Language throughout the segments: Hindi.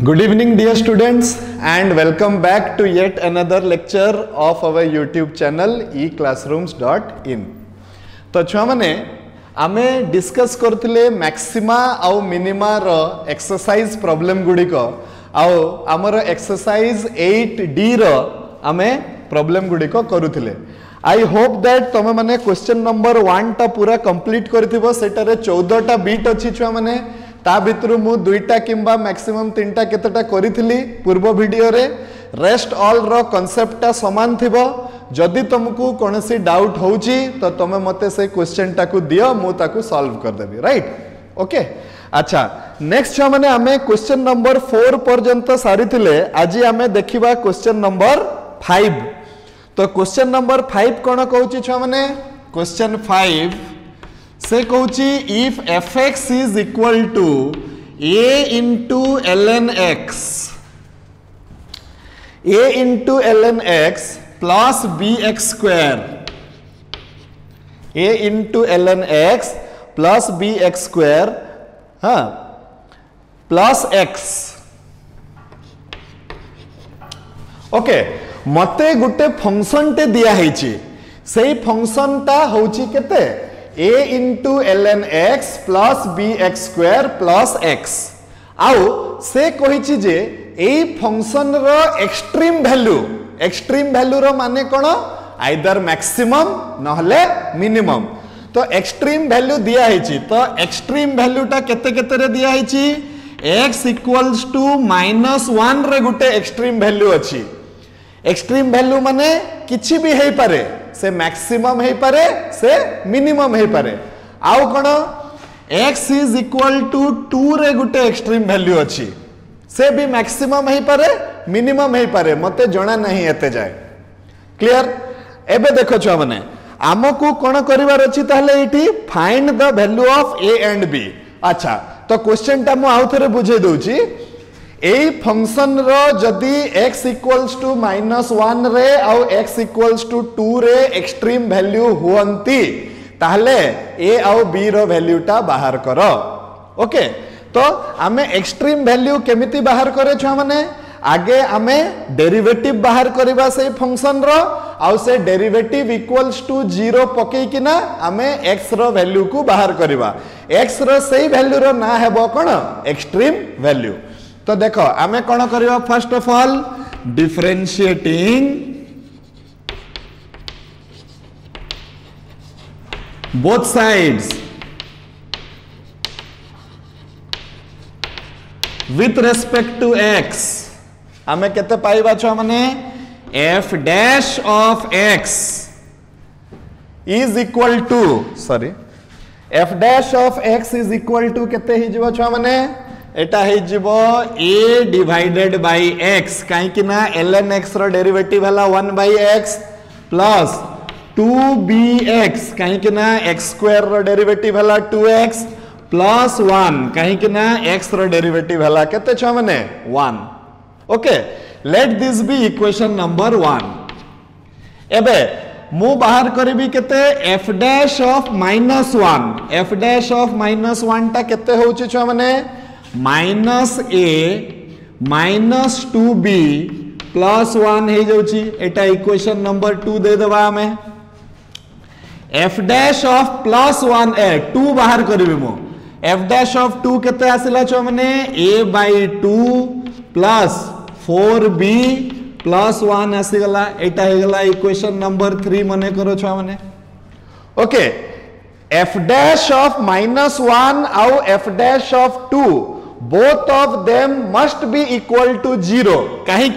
Good evening dear students and welcome back to yet another lecture of our YouTube channel eclassrooms.in। तो छुआ माने आमे डिस्कस करथिले मैक्सिमा आउ मिनिमा रो एक्सरसाइज प्रॉब्लम गुडी को आउ हमर एक्सरसाइज 8D रो आमे प्रॉब्लम गुडी को करूथिले। आई होप दैट तमे माने क्वेश्चन नंबर 1 टा पूरा कंप्लीट करथिबो। सेटारे 14 टा बीट अछि छुआ माने ता भितर मु दुईटा किंबा मैक्सिमम 3टा केतटा करिथिली पूर्व वीडियो रे। रेस्ट ऑल रो कांसेप्ट समान थिबो। जदि तुमको कोनोसी डाउट होउची तो तमे मते से क्वेश्चन टाकू दियो मु ताकू सॉल्व कर देबी। राइट ओके अच्छा नेक्स्ट छा माने हमें क्वेश्चन नंबर 4 पर्यंत सारिथिले। आज हमें देखिबा क्वेश्चन नंबर 5। तो क्वेश्चन नंबर 5 कोन कहउची छा माने क्वेश्चन 5 से कहूची if fx is equal to a into ln x plus bx square a into ln x plus bx square हाँ प्लस x। ओके मते गुटे फंक्शन टे दिया है से फंक्शन टा होची केते a into ln x plus bx square plus x आउ से कहिछि जे एई फंक्शन रो एक्सट्रीम वैल्यू रो माने कोन आइदर मैक्सिमम नहले मिनिमम। तो एक्सट्रीम वैल्यू दिया है तो एक्सट्रीम वैल्यू टा केते केते रे दिया है x इक्वल्स टू -1 रे गुटे एक्सट्रीम वैल्यू अछि। एक्सट्रीम वैल्यू माने किछि भी हेई पारे से मैक्सिमम हेई पारे से मिनिमम हेई पारे। आउ कोन x इज इक्वल टू 2 रे गुटे एक्सट्रीम वैल्यू अछि से भी मैक्सिमम हेई पारे मिनिमम हेई पारे मते जणा नहीं एते जाय। क्लियर एबे देखो छुआ माने आमको कोन करिवार अछि ताहले एठी find the value of a and b। अच्छा तो क्वेश्चन टा मु आउ थरे बुझे दउची एई फंक्शन रो जदी x इक्वल्स टू -1 रे आउ x इक्वल्स टू 2 रे एक्सट्रीम वैल्यू हुअंती ताहले a आउ b रो वैल्यू टा बाहर करो। ओके तो आमे एक्सट्रीम वैल्यू केमिति बाहर करे छ माने आगे आमे डेरिवेटिव बाहर करबा से फंक्शन रो आउ से डेरिवेटिव इक्वल्स टू 0 पकई किना आमे x रो वैल्यू को बाहर करबा। x रो सही वैल्यू रो ना हेबो कोन एक्सट्रीम वैल्यू। तो देखो आमे कौन करिवा first of all differentiating both sides with respect to x आमे केते पाइबा छ माने f dash of x is equal to f dash of x is equal to केते हि जबो छ माने एटा हे जिवो a डिवाइडेड बाय x काहे कि ना ln x रो डेरिवेटिव हला 1 बाय x प्लस 2bx काहे कि ना x स्क्वायर रो डेरिवेटिव हला 2x प्लस 1 काहे कि ना x रो डेरिवेटिव हला केते छ माने 1। Okay let this be equation number 1। एबे मु बाहर करबी केते f डैश ऑफ -1 टा केते होची छ माने -a -2b प्लस 1 हे जाउची एटा इक्वेशन नंबर 2 दे देबा हमें। f dash of plus 1 a 2 बाहर करबे मो f डैश ऑफ 2 केते आसिला छ माने a bye 2 plus 4b plus 1 आसी गला एटा हे गला इक्वेशन नंबर 3 मने करो छ माने। ओके f डैश ऑफ -1 आउ f dash of 2 both of them must be equal to 0 काहे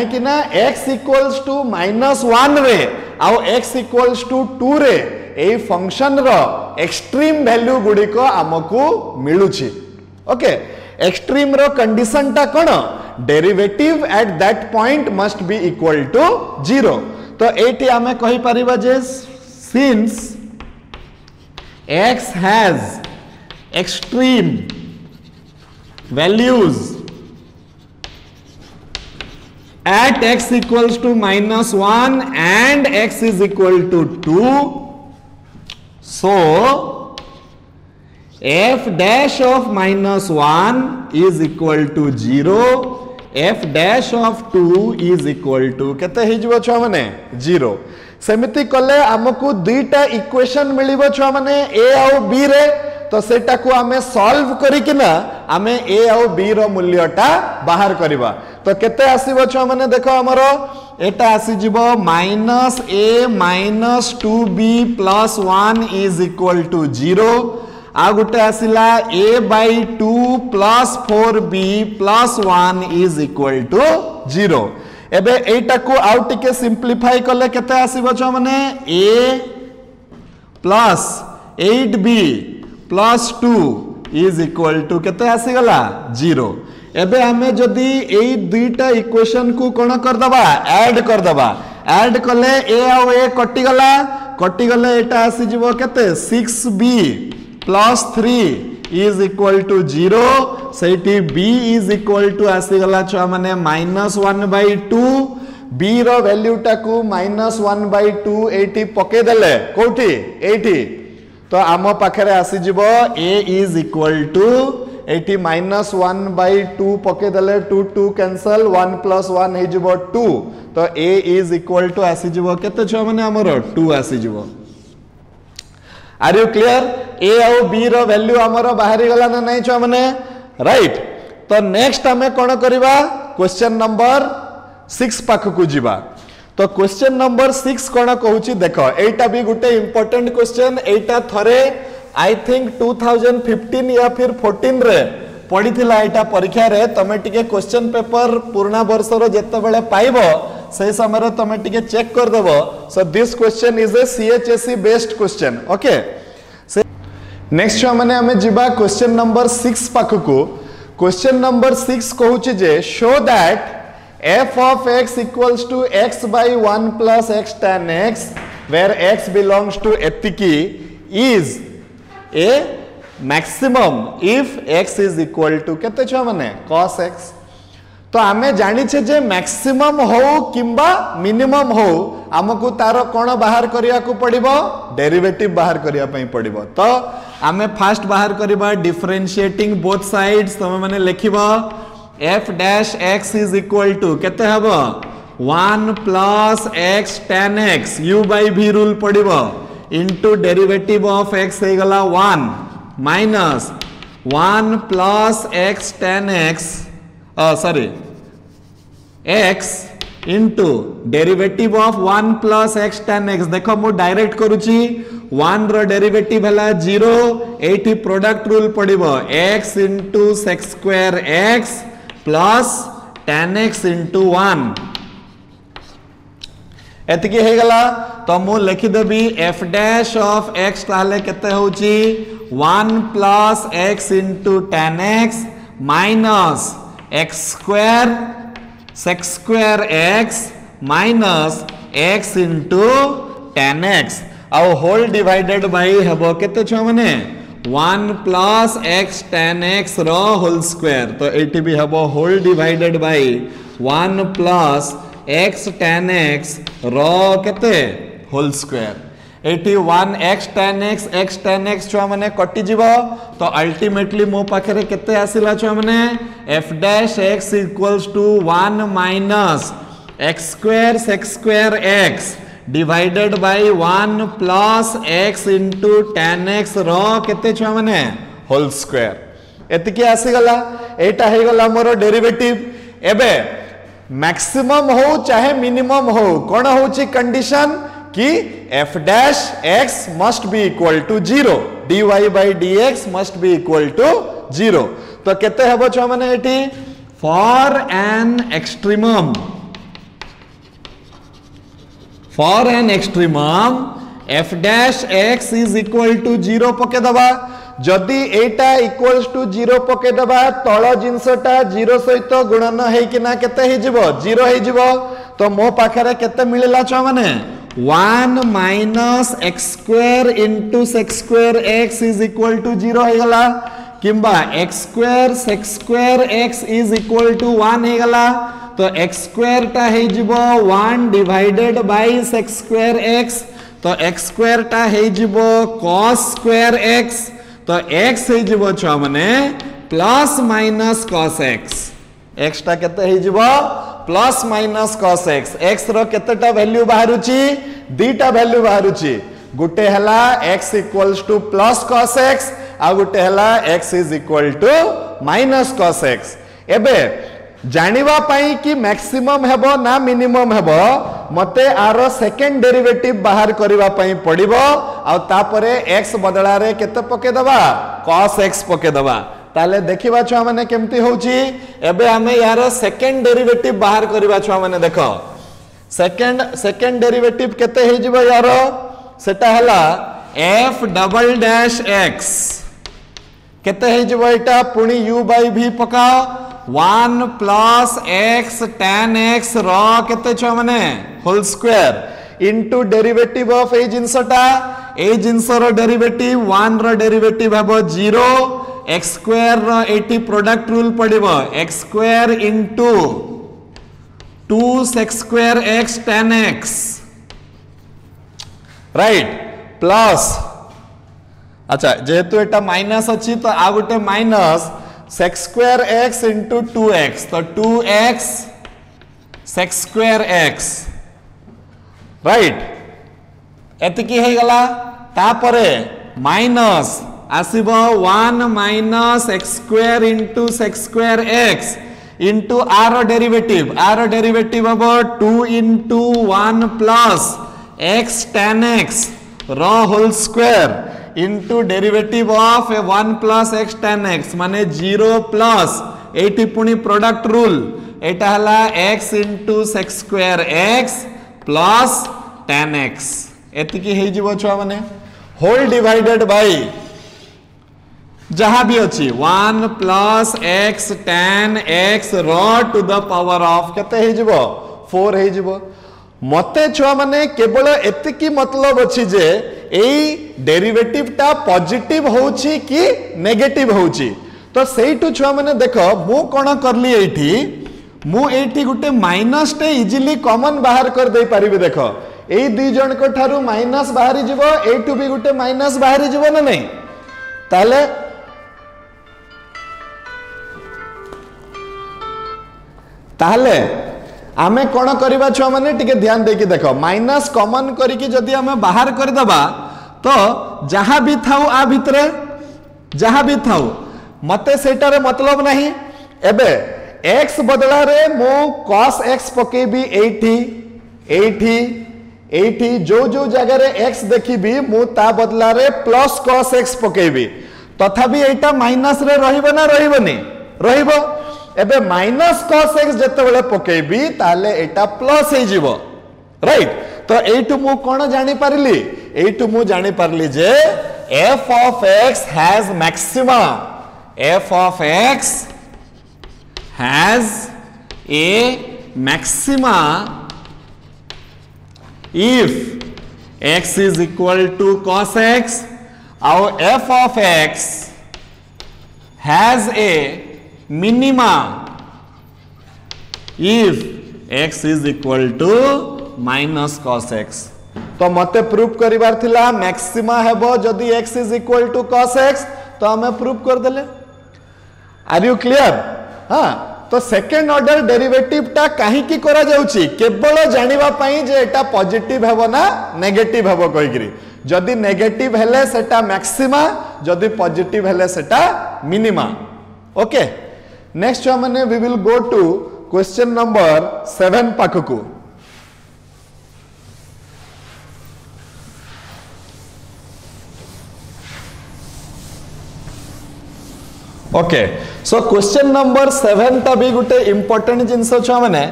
कि ना x equals to -1 रे आउ x equals to 2 रे ए फंक्शन रो एक्सट्रीम वैल्यू गुडी को हमकु मिलुची। ओके एक्सट्रीम रो कंडीशन टा कोन derivative at that point must be equal to 0। तो एटी हमें कहि परिबा जे since x has extreme values at x equals to -1 and x is equal to 2 so f dash of -1 is equal to 0, f dash of 2 is equal to केते हे जबो छुआ माने 0। सेमिति कले हमकु दुईटा इक्वेशन मिलिबो छुआ माने a और b रे, तो सेटा को आमे सॉल्व करी कि ना आमे a और b रो मूल्यटा बाहर करिबा। तो केते आसीबो छुआ माने देखो हमरो एटा आसी जिवो -a - 2b + 1 is equal to 0। आ गुटे आसिला a/2 + 4b + 1 is equal to 0। एबे एटा को आउ टिके सिंप्लीफाई करले केते आसीबो छ माने a + 8b + 2 is equal to केते आसी गला 0। एबे हमें जदी एई दुईटा इक्वेशन को कोन कर दबा ऐड कर दबा, ऐड करले a और a कटि गले एटा आसी जिवो केते 6b + 3 is equal to 0। Sethi b is equal to आसी गला छ माने -1/2। b रो वैल्यू टाकू -1/2 एठी पके देले कोठी एठी, तो आम पाखरे आसी जिवो a is equal to एठी -1/2 पके देले 2 2 कैंसल 1 + 1 हे जिवो 2। तो a is equal to आसी जिवो केते छ माने हमरो 2 आसी जिवो। Are you clear? a और b रो वैल्यू हमरो बाहरी गला ना नहीं छ माने राइट। तो नेक्स्ट हमें कोन करिबा क्वेश्चन नंबर 6 पाख को जिबा। तो क्वेश्चन नंबर 6 कोन कहूची देखो, एटा भी गुटे इंपोर्टेंट क्वेश्चन। एटा थरे आई थिंक 2015 या फिर 14 रे पढ़ीथिला एटा परीक्षा रे। तमे टिके क्वेश्चन पेपर पुराना वर्ष रो जेते बेले पाइबो से समय रे तमे टिके चेक कर देबो। So this question is a CHSE based question. Okay, next माने हमें जिबा क्वेश्चन नंबर 6 पाख को। क्वेश्चन नंबर 6 कहूची जे show that f of x equals to x/1 plus x tan x where x belongs to etiki is a maximum if x is equal to केते छ माने cos x। तो आमे जानि छे जे मैक्सिमम हो किंबा मिनिमम हो हमकु तारो कोन बाहर करिया को पड़िबो, डेरिवेटिव बाहर करिया पई पड़िबो। तो आमे फास्ट बाहर करिबा डिफरेंशिएटिंग बोथ साइड्स। तमे माने लिखिबो f dash x is equal to केते हबो 1 plus x tan x u by v rule पड़िबो into डेरिवेटिव ऑफ x हे गला 1 minus 1 plus x tan x x into derivative of 1 plus x tan x। देखो मु डायरेक्ट करूची 1 रो डेरिवेटिव हला 0, एठी प्रोडक्ट रूल पड़िबो x into sec square x plus tan x into 1 एतकी हे गला। तो मु लिखि देबी f dash of x ताले केते होची 1 plus x into tan x minus x square sec square x minus x into tan x और होल डिवाइडेड बाय हबो केते छ माने 1 plus x tan x रो होल स्क्वायर। तो एटी भी हबो whole divided by 1 plus x tan x रो केते होल स्क्वायर। एटी 1 x tan x छुआ माने कटि जीवो। तो अल्टीमेटली मो पाखरे केते आसिला छुआ माने f dash x equals to 1 minus x square sec square x divided by 1 plus x into tan x रो केते छुआ माने होल स्क्वायर। एतिके आसी गला। एटा हे गला मोर डेरिवेटिव। एबे मैक्सिमम हो चाहे मिनिमम हो कोन होची कंडीशन कि f dash x must be equal to 0, dy by dx must be equal to 0। तो केते हबो छ माने एठी for an extremum f dash x is equal to 0 पके दबा। जदि एटा इक्वल्स टू 0 पके दबा तळ जिंसटा 0 सहित गुणन हे कि ना केते हे जिवो 0 हे जिवो। तो मो पाखरे केते मिलिला छ माने 1 minus x square into sec square x is equal to 0 हे गला, किंबा x square sec square x is equal to 1 हे गला। तो x square टा हे जिवो 1 divided by sec square x। तो x square टा हे जिवो cos square x। तो x हे जिवो छुआ माने plus minus cos x x टा केते हे जिवो plus minus cos x x रो केतेटा वैल्यू बाहरुची दीटा वैल्यू बाहरुची गुटे हला x equals to plus cos x आ गुटे हला x is equal to minus cos x एबे जानिबा पाई कि मैक्सिमम हेबो ना मिनिमम हेबो मते आरो सेकंड डेरिवेटिव बाहर करिवा पाई पड़िबो आ तापरे x बदला रे केते पके दबा cos x पके दबा ताले देखिबा छुआ माने केमती होउची एबे हमें यार सेकंड डेरिवेटिव बाहर करिबा छुआ माने देखो सेकंड डेरिवेटिव केते हे जिवो यार सेटा हला f डबल डैश x केते हे जिवो एटा पुनी u बाय v पकाओ 1 प्लस x tan x रो केते छ माने whole square into derivative of ए जिंसटा ए जिंस रो डेरिवेटिव 1 रो डेरिवेटिव हबो 0 x स्क्वायर रो 80 प्रोडक्ट रूल पडिबो x square into 2 sec square x tan x right plus अच्छा जेहेतु एटा माइनस अछि तो आ गुटे minus sec square x into 2x तो 2x sec square x right एतिकी हे गला तापरे माइनस आसीबो 1 minus x square into sec square x into r derivative हबो 2 into 1 plus x tan x रो whole square into derivative of 1 plus x tan x माने 0 प्लस 80 पुनी प्रोडक्ट रूल एटा हला x into sec square x plus tan x एतिकी हे जिवो छुआ माने होल डिवाइडेड बाय जहां भी अछि 1 प्लस x tan x रो टू द पावर ऑफ केते हे जिवो 4 हे जिवो मते छुआ माने केवल एतिकी मतलब अछि जे एई डेरिवेटिव टा पॉजिटिव होउची कि नेगेटिव होउची तो सेइटु छुआ माने देखो मु कोन करली एठी गुटे माइनस टे इजीली कॉमन बाहर कर दे पारिबे देखो एई दुई जन को थारु माइनस बाहरी जिवो एटु भी गुटे माइनस बाहरी जिवो ना नहीं ताले ताले आमे कोन करिबा छुआ माने टिके ध्यान देकी देखो माइनस कॉमन करिकी जदी आमे बाहर कर दबा तो जहां भी थाउ आ भितरे जहां भी थाउ मते सेटारे मतलब नहीं एबे x बदला रे मो cos x पकेबी एठी जो जगह रे x देखिबी मु ता बदला रे प्लस cos x पकेबी तथापि एटा माइनस रे रहिबो ना रहिबोनी रहिबो एबे माइनस cos x जते बेले पकेबी ताले एटा प्लस हे जिवो राइट तो एटु मु कोन जानि पारली एटु मु जानि पारली जे f of x has maxima f of x has a maxima if x is equal to cos x or f of x has a minima if x is equal to minus cos x तो मते प्रूफ करिवार थिला मैक्सिमा हेबो जदी x is equal to cos x तो हमें प्रूफ कर देले आर यू क्लियर हां तो सेकंड ऑर्डर डेरिवेटिव टा काहे की करा जाउची केवल जानिबा पई जे एटा पॉजिटिव हेबो ना नेगेटिव हेबो कहिगिरी जदी नेगेटिव हेले सेटा मैक्सिमा जदी पॉजिटिव हेले सेटा मिनिमा ओके नेक्स्ट हमने we will go to question number 7 पाखकू ओके सो क्वेश्चन नंबर 7 टा भी गुटे इंपोर्टेंट जिंस छ माने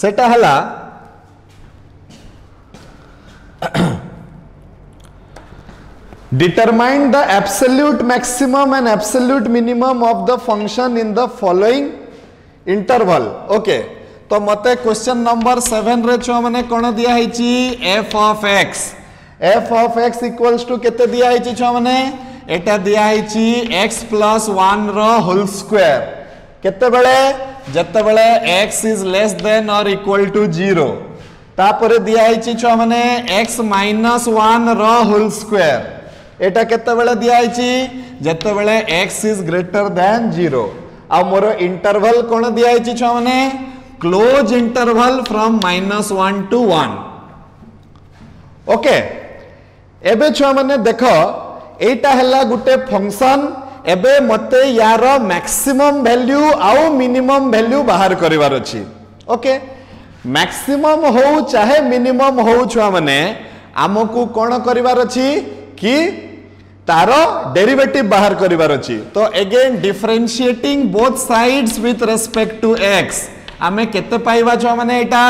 सेटा हला determine the absolute maximum and absolute minimum of the function in the following interval okay तो मते क्वेश्चन नंबर 7 रे छ माने कोन दिया हिची f of x equals to केते दिया हिची छ माने एटा दिया हिची x plus 1 रो होल स्क्वायर केते बेले जत्ते बेले x is less than or equal to 0 तापरे दिया हिची छ माने x minus 1 रो होल स्क्वायर एटा केतेबेले दिया आइची जेतेबेले x इज ग्रेटर देन 0 आ मोर इंटरवल कोन दिया आइची छ माने close interval from -1 to 1 okay एबे छ माने देखो एटा हला गुटे फंक्शन एबे मते यार मैक्सिमम वैल्यू आउ मिनिमम वैल्यू बाहर करिवार अछि ओके मैक्सिमम हो चाहे मिनिमम हो छुआ माने आमको कौन करिवार अछि कि तारो डेरिवेटिव बाहर करिवार अछि तो again differentiating both sides with respect to x आमे केते पाइबा छुआ माने एटा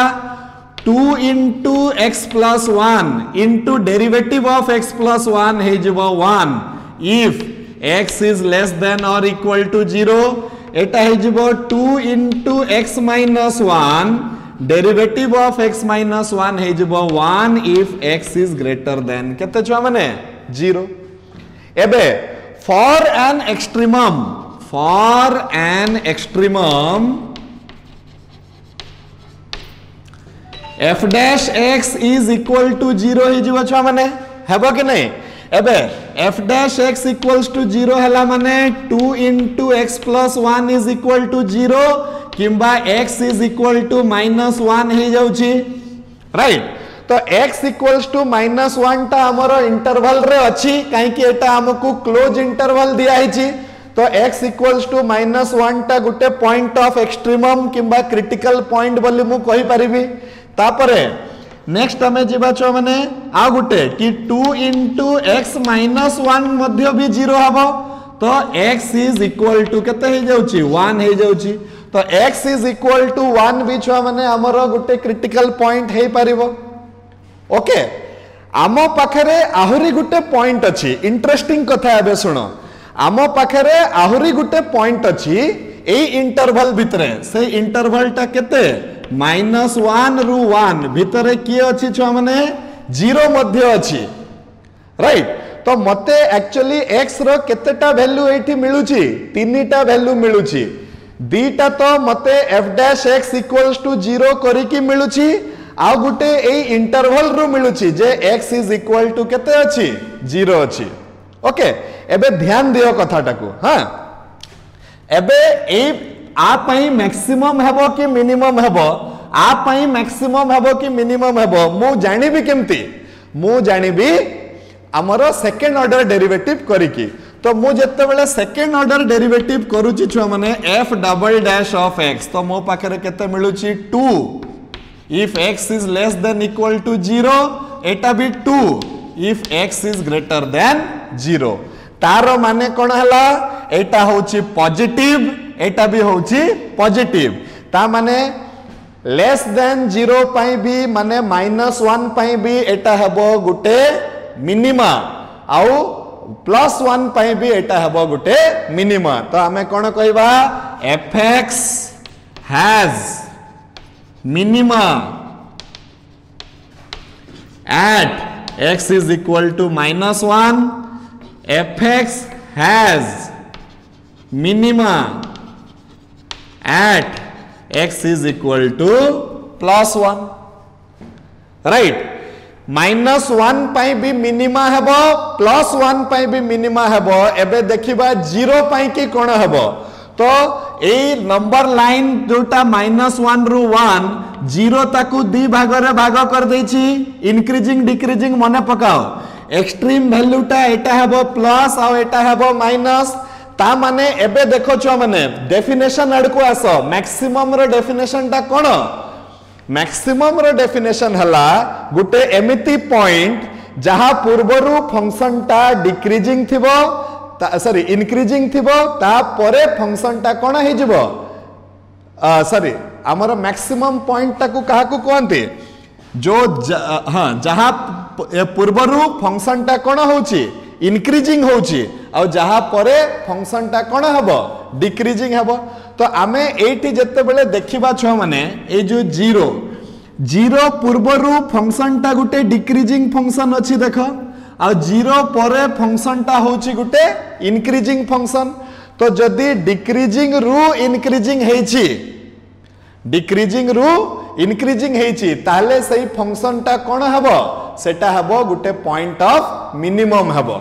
2 into x plus 1 into derivative of x plus 1 हे जबो 1 if x is less than or equal to 0 एटा हे जबो 2 into x minus 1 derivative of x minus 1 हे जबो 1 if x is greater than केते छुआ माने 0 एबे for an extremum f dash x is equal to 0 हे जीवो छुआ माने हेबो कि नहीं एबे f dash x equals to 0 हला माने 2 into x plus 1 is equal to 0 किंबा x is equal to -1 हे जाउची राइट तो x equals to -1 ता हमरो इंटरवल रे अछि काहे कि एटा हमकु क्लोज इंटरवल दिया हिची तो x equals to -1 ता गुटे पॉइंट ऑफ एक्सट्रीमम किंबा क्रिटिकल पॉइंट बोली मु कहि परिबी तापरे नेक्स्ट हमें जीवा छ माने आ गुटे कि 2 into x -1 मध्य भी 0 हबो तो x is equal to केते हे जाउची 1 हे जाउची तो x is equal to 1 भी छ माने हमरो गुटे क्रिटिकल पॉइंट हे परिबो ओके आमो पाखरे आहुरी गुटे पॉइंट अछि इंटरेस्टिंग कथा एबे सुनो आमो पाखरे आहुरी गुटे पॉइंट अछि एई इंटरवल भितरे से इंटरवल टा केते -1 रु 1 भितरे की अछि छ माने 0 मध्य अछि राइट तो मते एक्चुअली x रो केतेटा वैल्यू एठी मिलुची तीनटा वैल्यू मिलुची दीटा तो मते f dash x equals to 0 करी की मिलुची आ गुटे ए इंटरवल रु मिलुची जे x is equal to केते अछि 0 अछि ओके एबे ध्यान दियो कथाटाकू हां एबे ए आ पई मैक्सिमम हेबो कि मिनिमम हेबो आ पई मैक्सिमम हेबो कि मिनिमम हेबो मु जानिबी केमती मु जानिबी हमरो सेकंड ऑर्डर डेरिवेटिव करिकी तो मु जत्ते बेले सेकंड ऑर्डर डेरिवेटिव करूची छुआ माने f double dash of x तो मो पाखरे केते मिलुची 2 if x is less than equal to 0 एटा भी 2 if x is greater than 0 तारो माने कोन हला एटा होची पॉजिटिव एटा भी होची पॉजिटिव ता माने लेस देन 0 पाई भी माने -1 पाई भी एटा हेबो गुटे मिनिमा आउ +1 पाई भी एटा हेबो गुटे मिनिमा तो हमें कोन कहबा fx has minima at x is equal to -1 fx has minima at x is equal to +1 right -1 पाई भी मिनिमा हेबो +1 पाई भी मिनिमा हेबो एबे देखिबा 0 पाई की कोन हेबो तो ए नंबर लाइन जोटा -1 रु 1 0 ताकू दी भाग रे भाग कर देछि इंक्रीजिंग डिक्रीजिंग मने पकाओ एक्सट्रीम वैल्यूटा एटा हेबो प्लस आ एटा हेबो माइनस ता माने एबे देखो छ माने डेफिनेशन अडको आसो मैक्सिमम रो डेफिनेशन ता कोन मैक्सिमम रो डेफिनेशन हला गुटे एमिति पॉइंट जहा पूर्वरु फंक्शन ता डिक्रीजिंग थिबो सॉरी इंक्रीजिंग थिबो ता परे फंक्शन ता कोन हे जिवो सॉरी हमर मैक्सिमम पॉइंट ता को काहा को कोनते जो हां जहा पूर्वरु फंक्शन ता कोन होची इंक्रीजिंग होची आ जहा परे फंक्शन ता कोन हबो डिक्रीजिंग हबो तो आमे एठी जत्ते बेले देखिबा छ माने ए जो 0 पूर्वरु फंक्शन ता गुटे डिक्रीजिंग फंक्शन अछि देखो आ 0 परे फंक्शन ता होची गुटे इंक्रीजिंग फंक्शन तो जदी डिक्रीजिंग रु इंक्रीजिंग हेची डिक्रीजिंग रु इंक्रीजिंग हेची ताले सही फंक्शन ता कोन हबो सेटा हबो गुटे पॉइंट ऑफ मिनिमम हबो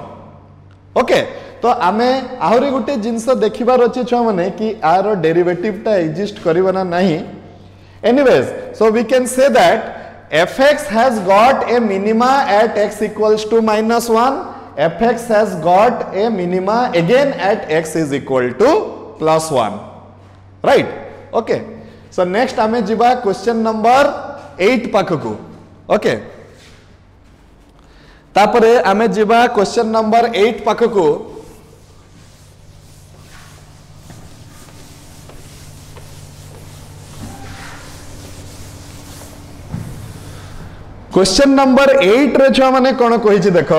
ओके तो आमे आहरी गोटे जिनस देखिबार अछि छुआ माने कि आर डेरिवेटिव टा एग्जिस्ट करिबो ना नाही anyways so we can say that fx has got a minima at x equals to -1 fx has got a minima again at x is equal to +1 right okay so next आमे जिबा क्वेश्चन नंबर 8 पाखकू ओके तापरे आमे जिबा क्वेश्चन नंबर 8 पाखकू क्वेश्चन नंबर 8 रे छुआ माने कोन कहिछि देखो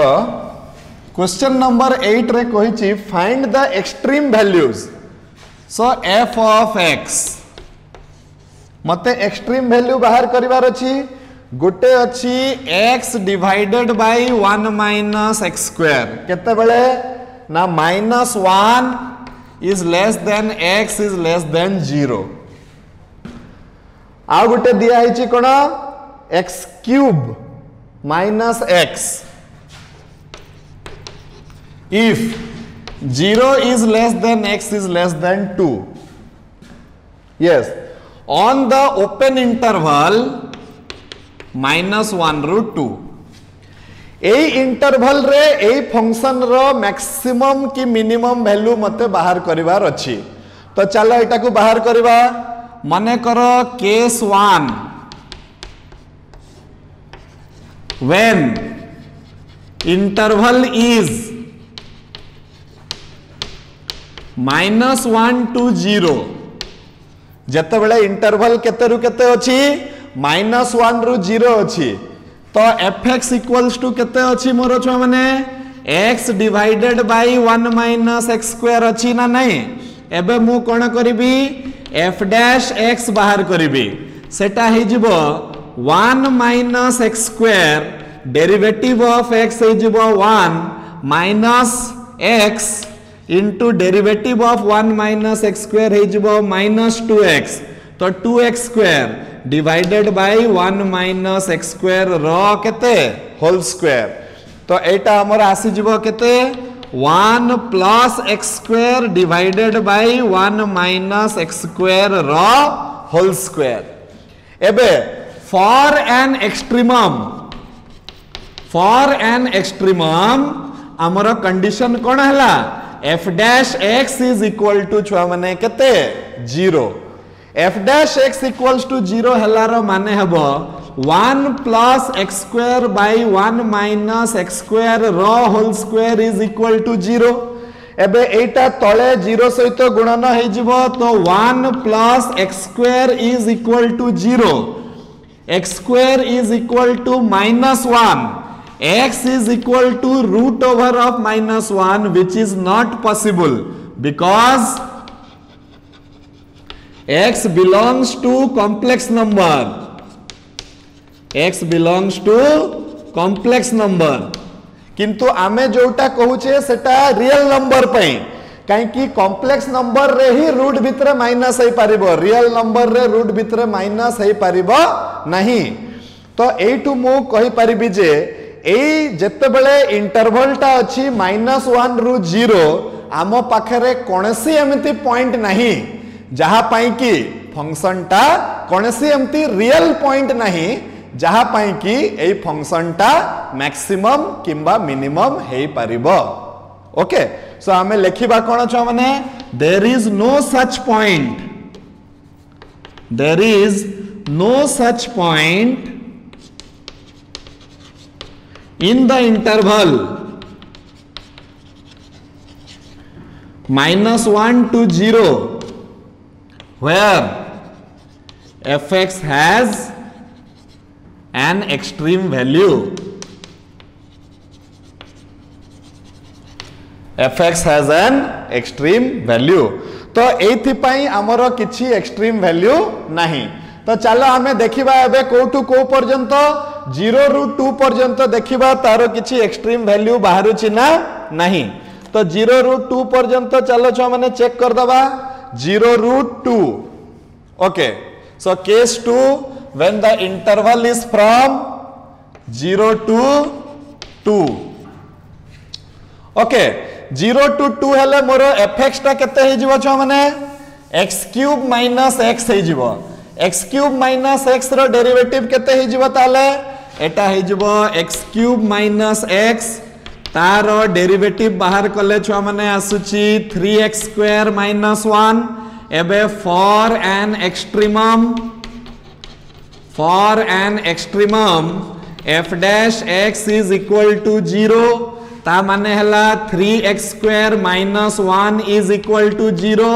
क्वेश्चन नंबर 8 रे कहिछि find the extreme values so f of x मते एक्सट्रीम वैल्यू बाहर करिवार अछि गुटे अछि x divided by 1 minus x square केते बेले ना -1 is less than x is less than 0 आ गुटे दिया हिछि कोन x cube minus x if 0 is less than x is less than 2 yes on the open interval -1 ru 2 A interval रे ए फंक्शन रो मैक्सिमम की मिनिमम वैल्यू मते बाहर करिवार अछि तो चलो एटा को बाहर करिवा माने करो case 1 when interval is -1 to 0 जते बेले इंटरवल केते रु केते अछि -1 रु 0 अछि तो fx इक्वल्स टू केते अछि मोर छुआ माने x divided by 1 minus x square अछि ना नहीं एबे मु कोन करिबी f डैश x बाहर करिबी सेटा हे जिवो 1 minus x square derivative of x हे जिवो 1 minus x into derivative of 1 minus x square हे जिवो माइनस 2x तो 2x square divided by 1 minus x square रो केते होल स्क्वायर तो एटा हमर आसी जिवो केते 1 plus x square divided by 1 minus x square रो होल स्क्वायर एबे for an extremum हमर कंडीशन कोन हला f dash x is equal to छुआ माने केते 0 f dash x equals to 0 हला रो माने हबो 1 plus x square by 1 minus x square रो whole square is equal to 0 एबे एटा तळे 0 सहित गुणन हे जिवो तो 1 plus x square is equal to 0 x square is equal to -1 x is equal to root over of -1 which is not possible because x belongs to complex number x belongs to complex number किंतु आमे जोटा कहूचे सेटा रियल नंबर पई काई कि कॉम्प्लेक्स नंबर रे ही रूट भितरे माइनस हे पारिबो रियल नंबर रे रूट भितरे माइनस हे पारिबो नहीं तो एटू मु कहि पारिबी जे एई जत्ते बेले इंटरवल टा अछि -1 रु 0 आमो पाखरे कोनसी एमिति पॉइंट नहीं जहा पाई कि फंक्शन टा कोनसी एमिति रियल पॉइंट नहीं जहा पाई कि एई फंक्शन टा मैक्सिमम किंबा मिनिमम हे पारिबो ओके सो हमें लिखिबा कोन छ माने there is no such point in the interval -1 to 0 where fx has an extreme value fx has an extreme value तो एथि पई हमरो किछि एक्सट्रीम वैल्यू नहीं तो चलो हमें देखिबा एबे कोठू को पर्यंत 0 रु 2 पर्यंत देखिबा तारो किछि एक्सट्रीम वैल्यू बाहरु छि ना नहीं तो 0 रु 2 पर्यंत चलो छ माने चेक कर दबा 0 रु 2 okay so case 2 when the interval is from 0 to 2 okay 0 to 2 हेले मोर fx टा केते हे जीवो छ माने x क्यूब माइनस x हे जीवो x क्यूब माइनस x रो डेरिवेटिव केते हे जीवो ताले एटा हे जीवो x क्यूब माइनस x तार डेरिवेटिव बाहर कले छ माने आसुची 3x स्क्वायर माइनस 1 एबे for an extremum f dash x is equal to 0 ता माने हला 3x square minus 1 is equal to 0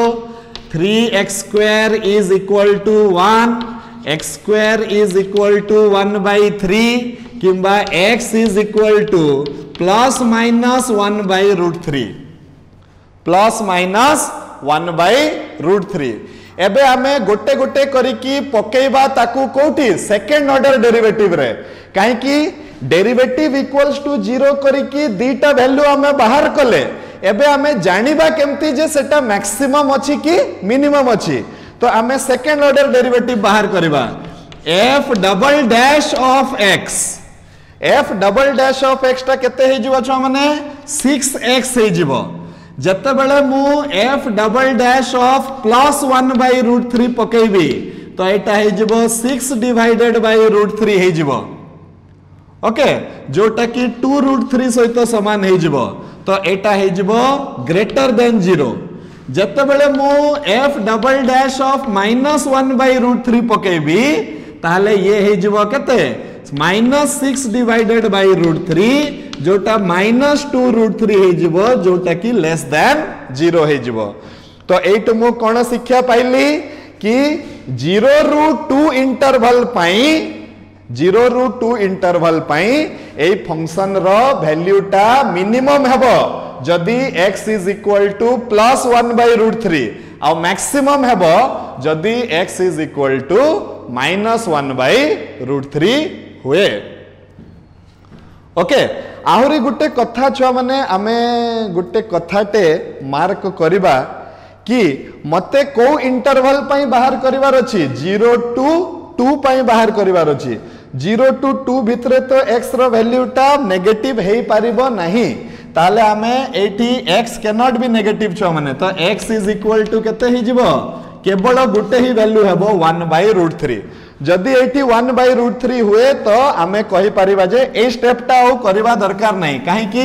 3x square is equal to 1 x square is equal to 1 by 3 किंबा x is equal to plus minus 1 by root 3 plus minus 1 by root 3 एबे आमे गोटे गोटे करिकी पकेइबा ताकू कोठी सेकंड ऑर्डर डेरिवेटिव रे काहे कि डेरिवेटिव इक्वल्स टू 0 करिकी दीटा वैल्यू आमे बाहर कले एबे आमे जानिबा केमती जे सेटा मैक्सिमम अछि कि मिनिमम अछि तो आमे सेकंड ऑर्डर डेरिवेटिव बाहर करबा f double dash of x ता केते हे जिवो छ माने 6x हे जिवो जते बेले मु f double dash of plus 1 by root 3 पकेबी तो एटा हे जिवो 6 डिवाइडेड बाय रूट 3 हे जिवो ओके जोटा कि 2 रूट 3 सहित समान हे जिवो तो एटा हे जिवो ग्रेटर देन 0 जते बेले मु f double dash of minus 1 by root 3 पकेबी ताले ये हे जिवो केते माइनस 6 डिवाइडेड बाय रूट 3 जोटा माइनस 2 रूट 3 हे जिवो जोटा कि लेस देन 0 हे जिवो तो एट मु कोन शिक्षा पाइली कि 0 रू 2 इंटरवल पाई ए फंक्शन रो वैल्यूटा मिनिमम हेबो जदी x is equal to plus 1 by root 3 आ मैक्सिमम हेबो जदी x is equal to minus 1 by root 3 हुए ओके आहुरी गुटे कथा छुआ माने आमे गुटे कथाटे मार्क करिबा कि मते को इंटरवल पई बाहर करिवार अछि 0 टू 2 पई बाहर करिवार अछि 0 टू 2 भितरे तो x रो वैल्यूटा नेगेटिव हेई पारिबो नाही ताले आमे एठी x can not be negative छुआ माने तो x इज इक्वल टू केते हे जिवो केवल गुटे ही वैल्यू हेबो 1 बाय रूट 3 जदि एठी 1 बाय रूट 3 हुए तो आमे कहि परिबा जे ए स्टेपटा ओ करबा दरकार नाही काहे कि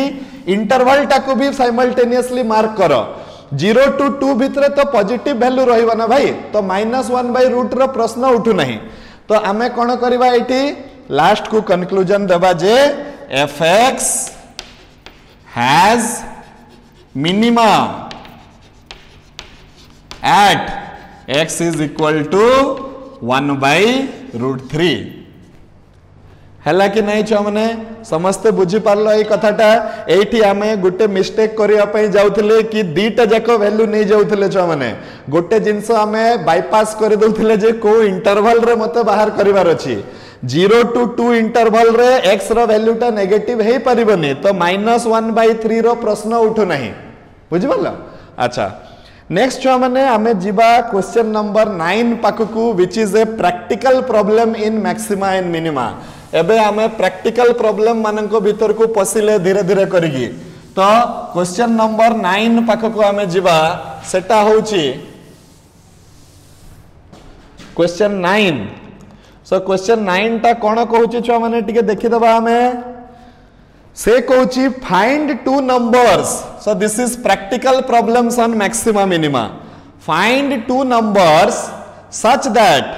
इंटरवल टाको भी साइमल्टेनियसली मार्क करो 0 टू 2 भितरे तो पॉजिटिव वैल्यू रहिबा ना भाई तो माइनस 1 बाय रूट रो प्रश्न उठु नाही तो आमे कोन करबा एठी लास्ट को कंक्लूजन देबा जे fx has minima at x is equal to 1 by root 3 हैला कि नहीं छ माने समस्त बुझी पारलो ए कथाटा एठी आमे गुटे मिस्टेक करिया पई जाउथले कि दीटा जाको वैल्यू नै जाउथले छ माने गुटे जिंस आमे बाईपास कर दउथले जे को इंटरवल रे मते बाहर करिवार अछि 0 टू 2 इंटरवल रे x रो वैल्यूटा नेगेटिव हे परिबनी तो -1 by 3 रो प्रश्न उठो नहीं बुझी पारलो अच्छा नेक्स्ट छुआ माने आमे जीवा क्वेश्चन नंबर 9 पाखकू which is a practical problem in maxima and minima एबे आमे प्रैक्टिकल प्रॉब्लम माननको भीतर को पसिले धीरे धीरे करिगी तो क्वेश्चन नंबर 9 पाखकू आमे जीवा सेटा होची क्वेश्चन 9 सो क्वेश्चन 9 ता कोन कहूची छुआ माने टिके देखि दबा आमे से कहूची find two numbers so this is practical problems on maxima minima find two numbers such that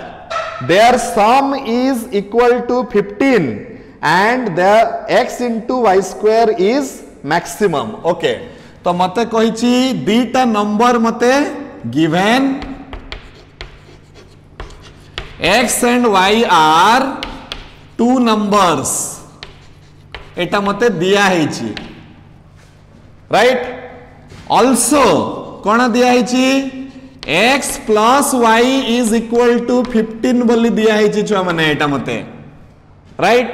their sum is equal to 15 and their x into y square is maximum okay तो मते कहिची दीटा नंबर मते given x and y are two numbers एटा मते दिया हेची राइट ऑल्सो कोन दिया हेची x plus y is equal to 15 बोली दिया हेची छुआ माने एटा मते राइट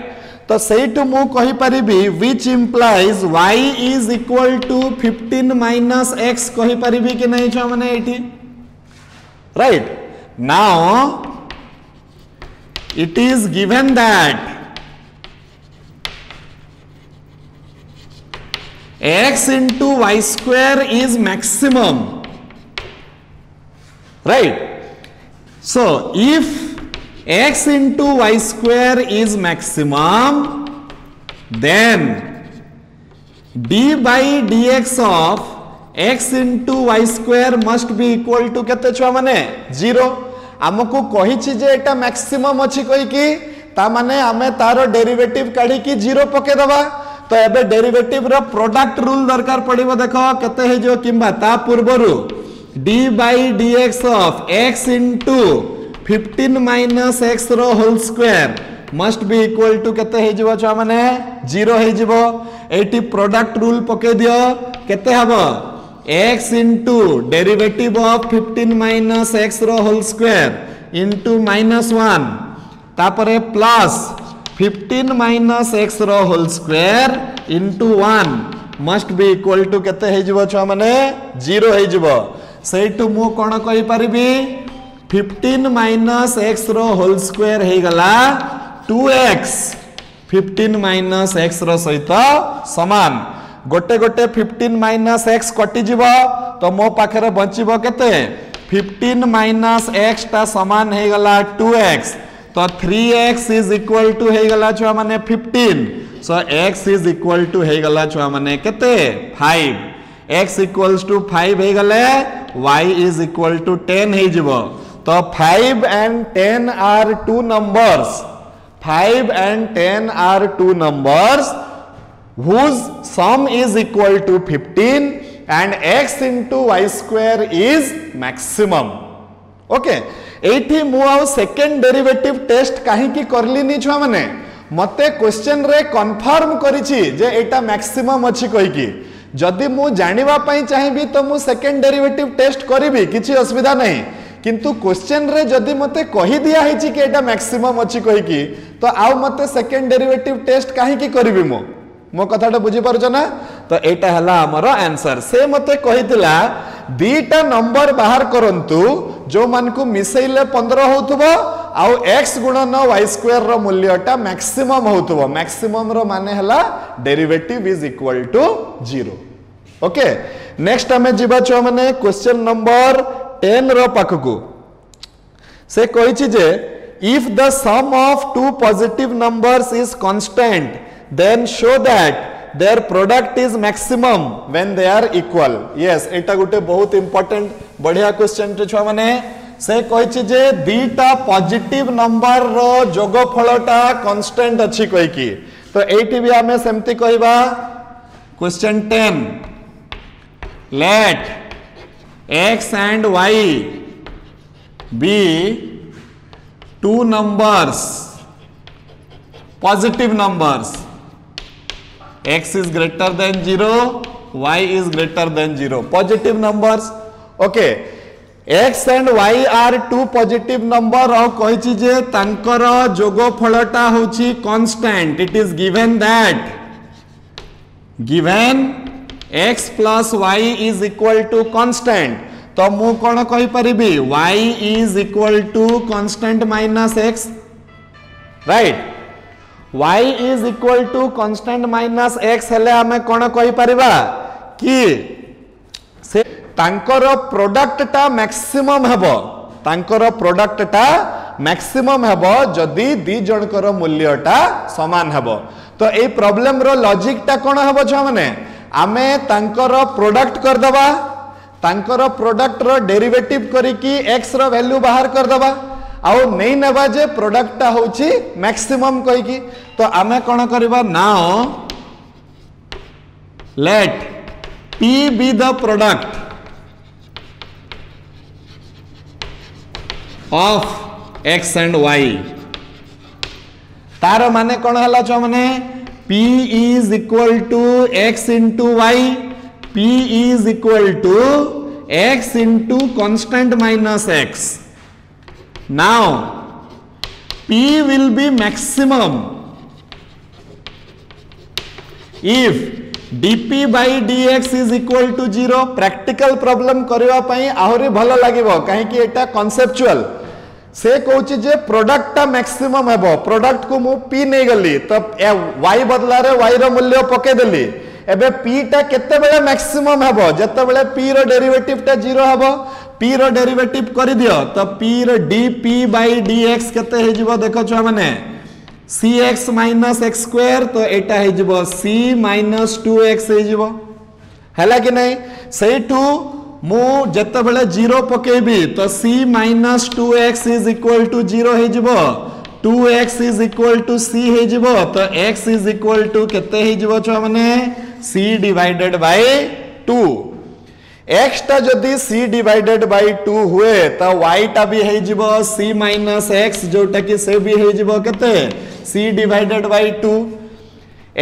तो सेटु मु कहि परिबी which implies y is equal to 15 minus x कहि परिबी कि नहीं छुआ माने एठी right now it is given that x into y square is maximum, right? So if x into y square is maximum, then d by dx of x into y square must be equal to केते छुआ माने 0। हमको कहिछि जे एटा मैक्सिमम अछि कहि कि ता माने हमें तारो डेरिवेटिव काढी कि 0 पके दबा। तो एबे डेरिवेटिव रो प्रोडक्ट रूल दरकार पड़िबो। देखो केते हे जो किंबा ता पूर्वरु d by dx of x into 15 minus x रो whole square must be equal to केते हे जिवो छुआ माने 0 हे जिवो। एटी प्रोडक्ट रूल पके दियो केते हबो x into derivative of 15 minus x रो होल स्क्वायर into -1 तापरे प्लस 15 minus x रो whole square into 1 must be equal to केते हे जिवो छुआ माने 0 हे जिवो। सेटू मु कोन कहि परिबी 15 minus x रो होल स्क्वायर हे गला 2x 15 minus x रो सहित समान। गोटे गोटे 15 minus x कटि जीवो तो मो पाखरे बचिबो केते 15 minus x ता समान हे गला 2x। तो 3x इज इक्वल टू हे गला छुआ माने 15। सो x इज इक्वल टू हे गला छुआ माने केते 5। x इक्वल्स टू 5 हे गले y इज इक्वल टू 10 हे जीवो। तो 5 and 10 are two numbers. 5 and 10 are two numbers whose sum is equal to 15 and x into y square is maximum. Okay. एठी मु आउ सेकेंड डेरिवेटिव टेस्ट काहे की करली नि छुआ माने मते क्वेश्चन रे कंफर्म करिछि जे एटा मैक्सिमम अछि कहि की। जदि मु जानिबा पई चाहिबी तो मु सेकेंड डेरिवेटिव टेस्ट करिवि किछि असुविधा नहीं। किंतु क्वेश्चन रे जदि मते कहि दिया हिछि कि एटा मैक्सिमम अछि कहि की तो आउ मते सेकेंड डेरिवेटिव टेस्ट काहे की करिवि मो कथाटा बुझी पारछ ना। तो एटा हला हमरो आंसर। से मते कहितला दीटा नंबर बाहर करंतु जो मान को मिसैले 15 होतबो आउ x गुणन y स्क्वायर रो मूल्यटा मैक्सिमम होतबो। मैक्सिमम रो माने हला derivative is equal to 0। Okay. Next हमें जिबा छ माने क्वेश्चन नंबर 10 रो पाखकु। से कहिछि जे if the sum of two positive numbers is constant then show that their product is maximum when they are equal. Yes, एटा गुटे बहुत इंपोर्टेंट बढ़िया क्वेश्चन टे छुआ माने। से कहिछि जे दीटा पॉजिटिव नंबर रो जोगफलटा कांस्टेंट अछि कहि की। तो एटी भी हमें सेमति कहिबा question 10 let x and y be two numbers positive numbers, x is greater than 0, y is greater than 0, positive numbers. Okay, x and y are two positive number और कहिछि जे तांकर जोगफलटा होछि constant. It is given that given x plus y is equal to constant. तो मु कोन कहि परिबी y is equal to constant minus x, right? y is equal to constant minus x हेले हमें कोन कहि परिबा कि से तांकर प्रोडक्ट टा मैक्सिमम हेबो। तांकर प्रोडक्ट टा मैक्सिमम हेबो जदि दी जनकर मूल्यटा समान हेबो। तो ए प्रॉब्लम रो लॉजिक टा कोन हेबो छ माने आमे तांकर प्रोडक्ट कर दबा, तांकर प्रोडक्ट रो डेरिवेटिव करी कि x रो वैल्यू बाहर कर दबा आउ नहीं नेबा जे प्रोडक्ट टा होछि मैक्सिमम कहि की। तो आमे कोन करबा now let p be the product of x and y। तार माने कोन हला छ माने p is equal to x into y, p is equal to x into constant minus x. Now p will be maximum if dp by dx is equal to 0। Practical problem करबा पई आहुरी भलो लागिबो काहे कि एटा कॉन्सेप्चुअल। से कहूछि जे प्रोडक्ट टा मैक्सिमम हेबो। प्रोडक्ट को मु p नै गली तो y बदला रे y रो मूल्य पके देली एबे p टा केते बेले मैक्सिमम हेबो जते बेले p रो डेरिवेटिव टा 0 हेबो p रो डेरिवेटिव कर दियो तो p row dp by dx केते हे जिवो देखो छुआ माने cx minus x square तो एटा हे जिवो c minus 2x हे जिवो हैला कि नहीं सेठू मु जते बेले 0 पकेबी तो c minus 2x is equal to 0 हे जिवो 2x is equal to c हे जिवो तो x is equal to केते हे जिवो छुआ माने c divided by 2 x टा जदी c divided by 2 हुए तो y टा भी हे जिवो c minus x जोटा कि से भी हे जिवो केते c divided by 2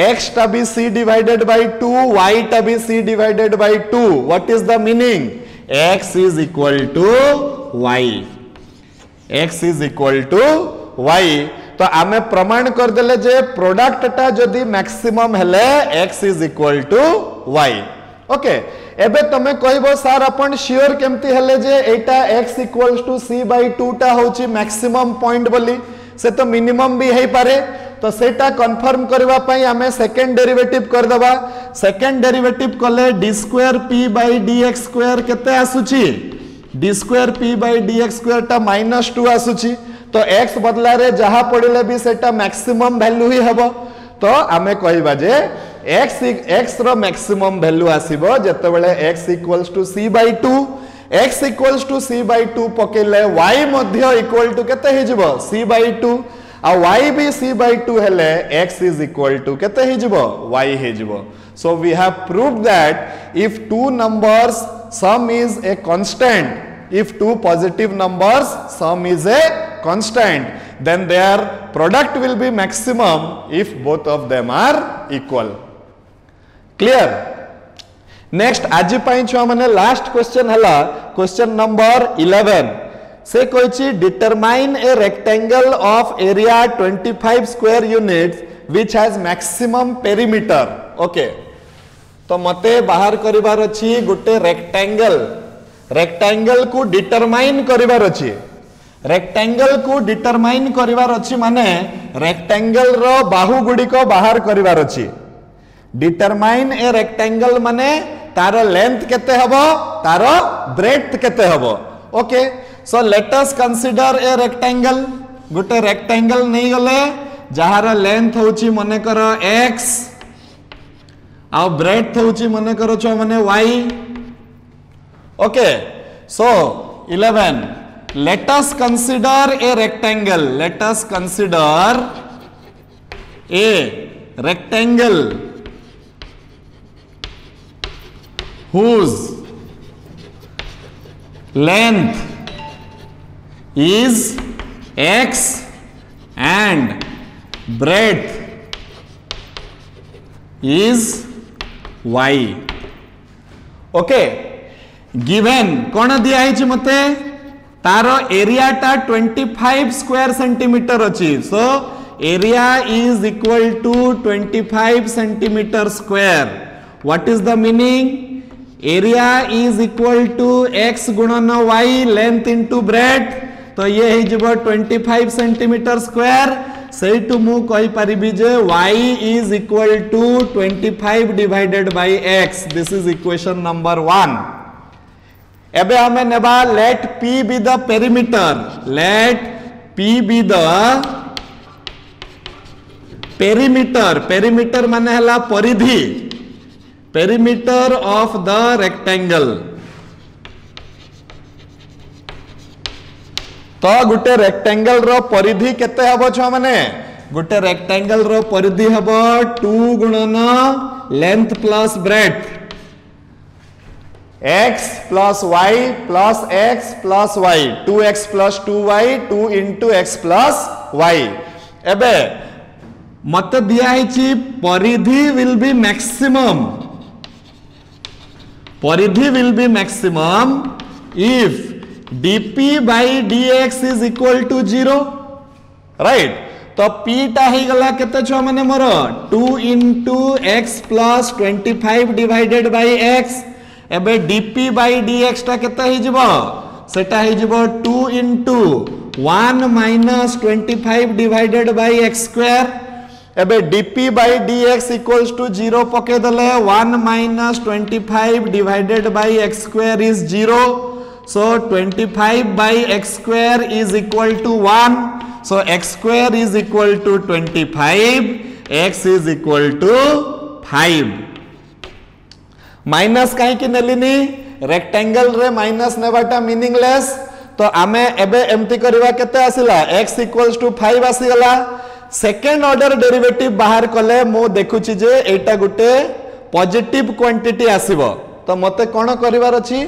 x टा भी c divided by 2 y टा भी c divided by 2 what is the meaning x is equal to y x is equal to y तो आमे प्रमाण कर देले जे प्रोडक्ट टा जदी मैक्सिमम हेले x is equal to y okay एबे तमे कहबो सर अपन श्योर केमती हेले जे एटा x equals to c by 2 टा होची मैक्सिमम पॉइंट बोली से तो मिनिमम भी हे पारे तो सेटा कंफर्म करबा पई आमे सेकंड डेरिवेटिव कर दबा सेकंड डेरिवेटिव कले d square p by dx square केते आसुची d square p by dx square टा -2 आसुची तो x बदला रे जहा पड़िले भी सेटा मैक्सिमम वैल्यू ही हेबो तो आमे कहबा जे x रो मैक्सिमम वैल्यू आसीबो जते बेले x equals to c by 2 x equals to c by 2 पकेले y मध्य इक्वल टू केते हे जिवो c by 2 आ y भी c by 2 हेले x is equal to केते हे जिवो y हे जिवो so we have proved that if two numbers sum is a constant if two positive numbers sum is a constant then their product will be maximum if both of them are equal clear next आज पाई छुआ माने लास्ट क्वेश्चन हला क्वेश्चन नंबर 11 से कोइची determine a rectangle of area 25 square units which has maximum perimeter okay तो मते बाहर करिवार अछि गुटे रेक्टेंगल को डिटरमाइन करिवार अछि रेक्टेंगल को डिटरमाइन करिवार अछि माने रेक्टेंगल रो बाहु गुडी को बाहर करिवार अछि डिटरमाइन ए रेक्टेंगल माने तारो लेंथ केते हबो तारो ब्रेड्थ केते हबो okay so let us consider a rectangle Gute rectangle नहीं गले जहार लेंथ होची मने करो x आ ब्रेड्थ होची मने करो छ माने y okay so 11 let us consider a rectangle let us consider a rectangle whose length is x and breadth is y okay given कौन दिया है मते तारो एरिया टा 25 स्क्वायर सेंटीमीटर अछि so area is equal to 25 centimetre square what is the meaning area is equal to x गुणन y लेंथ इनटू ब्रेड्थ तो ये है जब 25 सेंटीमीटर स्क्वायर से टू मु कहि परिबी जे y is equal to 25 divided by x this is equation number 1 एबे हमें नेबा let p be the perimeter let p be the perimeter माने हला परिधि पेरीमीटर ऑफ द रेक्टेंगल तो गुटे रेक्टेंगल रो परिधि केते हबो छ माने गुटे रेक्टेंगल रो परिधि हबो 2 गुणन length plus breadth x plus y plus x plus y 2x plus 2y 2 into x plus y एबे मत दिया है परिधि will be maximum if dp by dx is equal to 0 right तो p टा ही गला केते छ माने मोर 2 into x plus 25 divided by x एबे dp by dx टा केते ही जिवो सेटा ही जिवो 2 into 1 minus 25 divided by x square एबे dp by dx equals to 0 पके दले 1 minus 25 divided by x square is 0. So 25 by x square is equal to 1. So x square is equal to 25. X is equal to 5. Minus कहीं की नेलिनी रेक्टेंगल रे माइनस नेबाटा मीनिंगलेस तो आमे एबे एम्ति करबा केते आसिला x इक्वल्स टू 5 आसीगला सेकेंड ऑर्डर डेरिवेटिव बाहर कले मो देखुची जे एटा गुटे पॉजिटिव क्वांटिटी आसीबो तो मते कोन करिवार अछि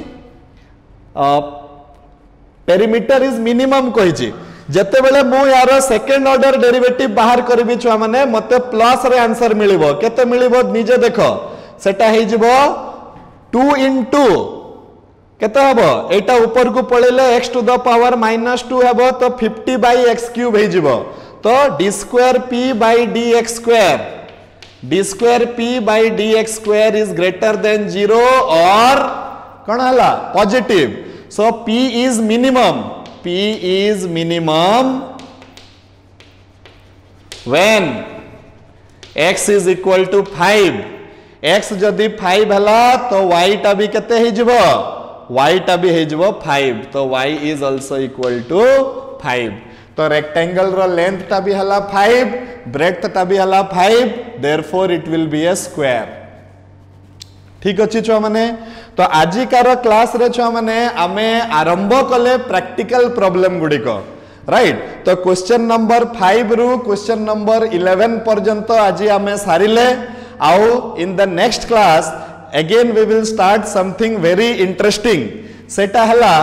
पेरीमीटर इज मिनिमम कहिची जते बेले मो यार सेकेंड ऑर्डर डेरिवेटिव बाहर करबी छुआ माने मते प्लस रे आंसर मिलिबो केते मिलिबो निजे देखो सेटा हे जिवो 2 into केते हबो एटा ऊपर को पळेले x टू द पावर -2 हबो तो 50 by x क्यूब हे जिवो तो d square p by dx square dx square is greater than 0 or कोन हला positive so p is minimum when x is equal to 5 x जदि 5 हला तो y टा भी केते हे जिवो y टा भी हे जिवो 5 तो y is also equal to 5 तो रेक्टेंगल रो लेंथ टा भी हला 5 ब्रेड्थ टा भी हला 5 therefore it will be a square ठीक अछि छुआ माने तो आजि कार क्लास रे छुआ माने आमे आरंभ कले प्रैक्टिकल प्रॉब्लम गुडी को राइट तो क्वेश्चन नंबर 5 रु क्वेश्चन नंबर 11 पर्यंत आजि आमे सारिले आउ in the next class again we will start something very interesting सेटा हला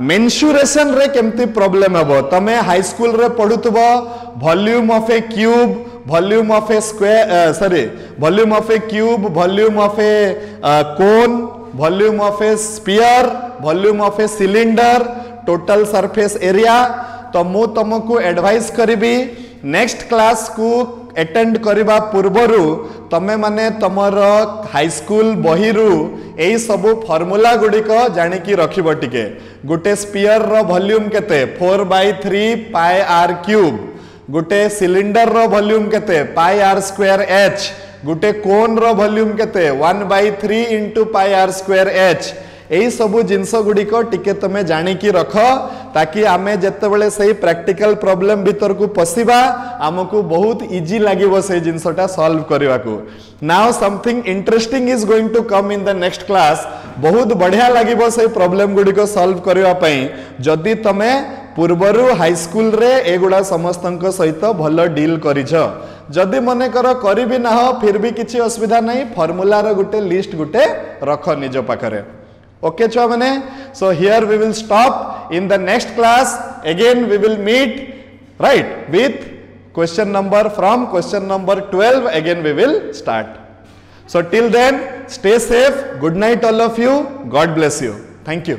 मेंसुरेशन रे केमती प्रॉब्लम हबो तमे हाई स्कूल रे पढुतबो volume of a cube volume of a square volume of a cube volume of a cone volume of a sphere volume of a cylinder total surface area तो मु तुमको एडवाइस करिबी नेक्स्ट क्लास को अटेंड करिबा पूर्वरु तमे माने तमर हाई स्कूल बहिरु एई सब फार्मूला गुडी को जानि की रखिबो टिके गुटे स्फीयर रो वॉल्यूम केते 4/3 पाई r क्यूब गुटे सिलिंडर रो वॉल्यूम केते पाई r स्क्वायर h गुटे कोन रो वॉल्यूम केते 1/3 into पाई r स्क्वायर h एई सबु जिंस गुडी को टिके तमे जानि की रख ताकि आमे जत्ते बेले सही प्रैक्टिकल प्रॉब्लम भीतर को पसिबा हमकु बहुत इजी लागिवो से जिंसटा सॉल्व करबा को now something interesting is going to come in the next class बहुत बढ़िया लागिवो से प्रॉब्लम गुडी को सॉल्व करबा पई जदी तमे पूर्वरु हाई स्कूल रे एगुडा समस्तंक सहित भलो डील करिछ जदी मने करी भी ना हो फिर भी किछि असुविधा नहीं फार्मूला रो गुटे लिस्ट गुटे रख निज पाखरे okay chua mane so here we will stop in the next class again we will meet right with question number from question number 12 again we will start so till then stay safe good night all of you god bless you thank you